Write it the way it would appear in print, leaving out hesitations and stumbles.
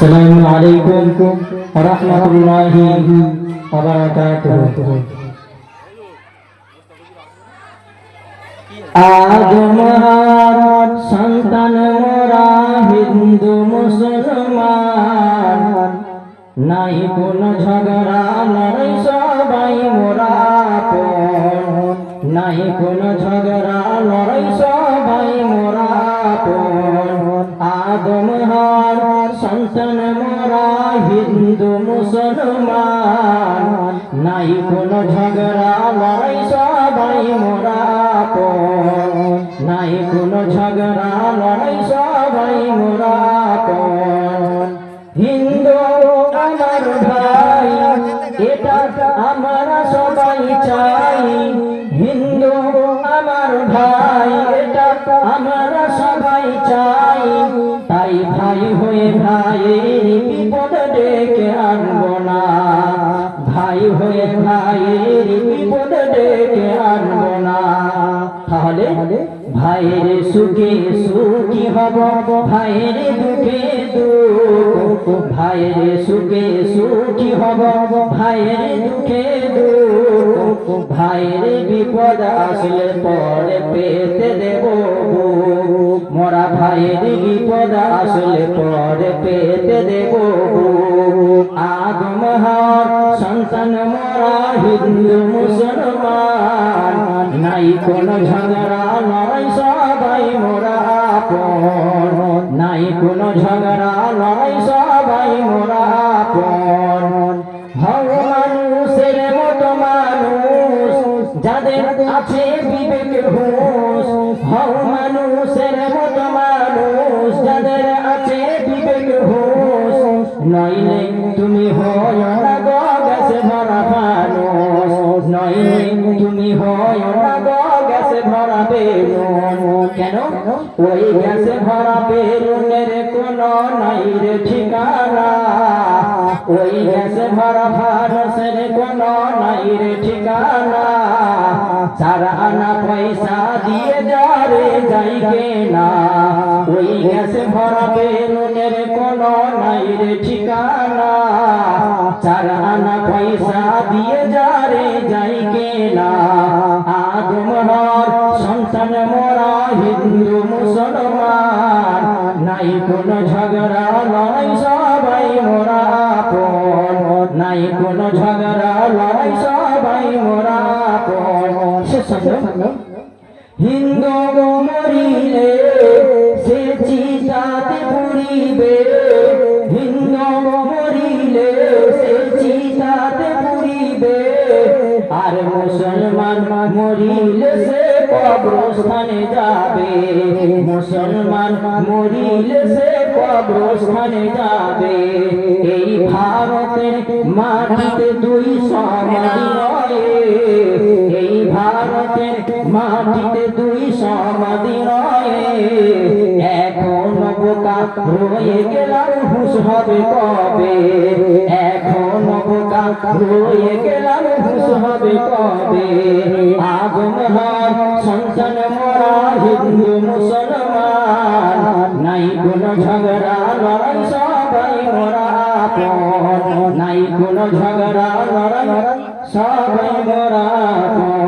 আসসালামু আলাইকুম ওয়া রাহমাতুল্লাহি ওয়া বারাকাতুহু। আদমের সন্তান মোরা হিন্দু মুসলমান, নাই কোনো ঝগড়া লড়াই সবাই মোরা আপন, নাই কোনো ঝগড়া লড়াই সবাই মোরা আপন। আদমের সন্তান মোরা হিন্দু মুসলমান, নাই কোনো ঝগড়া লড়াই সবাই মোরা আপন, নাই কোনো ঝগড়া লড়াই সবাই মোরা আপন। হিন্দু আমার ভাই, এটা আমরা সবাই চাই। হিন্দু আমার ভাই, এটা আমরা সবাই চাই। তাই ভাই হয়ে ভাইয়ের বিপদ ডেকে আনবো না, ভাই হয়ে ভাইয়ের বিপদ ডেকে আনবো না। তাহলে ভাইয়ের সুখে সুখী হব, ভাইয়ের দুঃখে দুঃখ, ভাইয়ের সুখে সুখী হব, ভাইয়ের দুঃখে দুঃখ। ভাইয়ের বিপদ আসলে পরে পেতে দেব, মোরা ভাইয়ের বিপদ আসলে পরে পেতে দেব। আদমের সন্তান মোরা হিন্দু মুসলমান, নাই কোনো ঝগড়া লড়াই সবাই মোরা আপন, নাই কোনো ঝগড়া লড়াই সবাই মোরা আপন। হও মানুষের মতো মানুষ, যাদের আছে বিবেক হুঁশ। হও মানুষের মতো মানুষ, যাদের আছে বিবেক হুঁশ। নইলে তুমি হয় না গো গ্যাসে ভরা ফানুস, নইলে তুমি হয় না গো গ্যাসে ভরা বেলুন। কেন? ওই গ্যাসে ভরা বেলুনের কোনো নাই রে ঠিকানা, ওই গ্যাসে ভরা ফানুসের কোনো নাই রে ঠিকানা। সারা আনা পয়সা দিয়ে যারে যাই কেনা, ওই গ্যাসে ভরা বেলুনের কোনো নাই রে ঠিকানা। সারা আনা পয়সা দিয়ে যারে যাই কেনা। আদমের সন্তান মোরা হিন্দু মুসলমান, নাই কোনো ঝগড়া লড়াই সবাই মোরা আপন, নাই কোনো ঝগড়া লড়াই সবাই মোরা আপন। হিন্দু মরিলে সে চিতাতে পুরিবে, হিন্দু মরিলে সে চিতাতে পুরিবে। আর মুসলমান মরিলে সে কবরস্থানে যাবে, মুসলমান মরিলে সে কবরস্থানে যাবে। এই ভারতের মাটিতে দুই সমাধি রয়ে, এই ভারতের মাটিতে দুই সমাধি রয়ে। এখন বোকা রয়ে গেলাম হুঁশ হবে কবে, এখন বোকা রয়ে গেলাম হুঁশ হবে কবে। আদমের সন্তান মোরা হিন্দু মুসলমান, নাই কোনো ঝগড়া লড়াই সবাই মোরা আপন, নাই কোনো ঝগড়া লড়াই সবাই মোরা আপন।